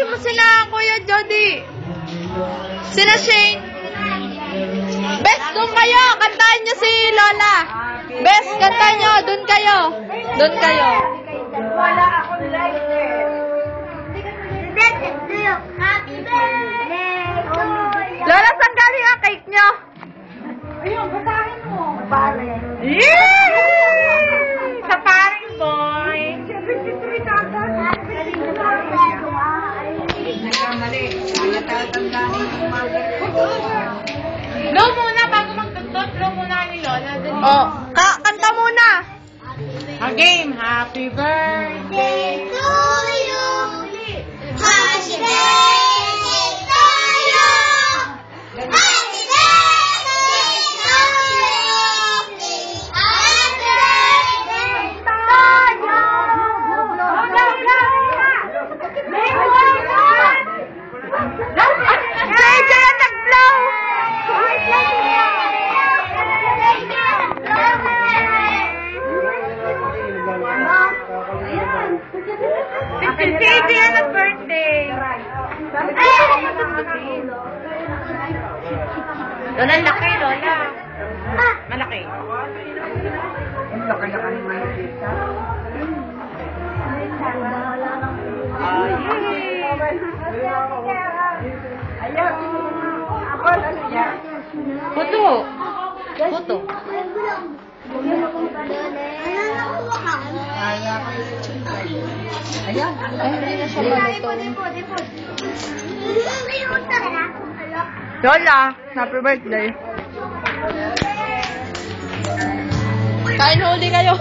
mo sila, Kuya Jody. Sila Shane. Bes, doon kayo. Kantahan nyo si Lola. Bes, kantahan nyo. Doon kayo. Doon kayo. Wala akong light eh. Happy birthday to you. Lola, saan galing ang cake nyo? Ayun, basahin mo. Pare. Yay! Sa paring boy. 73 kagad. Nagkamali. Natatandaan yung mother. Blow muna bago magtugtog. Blow muna ni Lola. Oh, kanta muna. A game. Happy birthday To you. Happy birthday to you. Happy birthday to you. Happy birthday to you. JJ ang nag-blow. 50 JJ ang nag-birthday. Lola, laki, Lola. Malaki. Laki na kami makikita. Puto. Puto. Ayan. Ay, hindi na siya maluto. Lola. Lola, happy birthday. Kain huli kayo.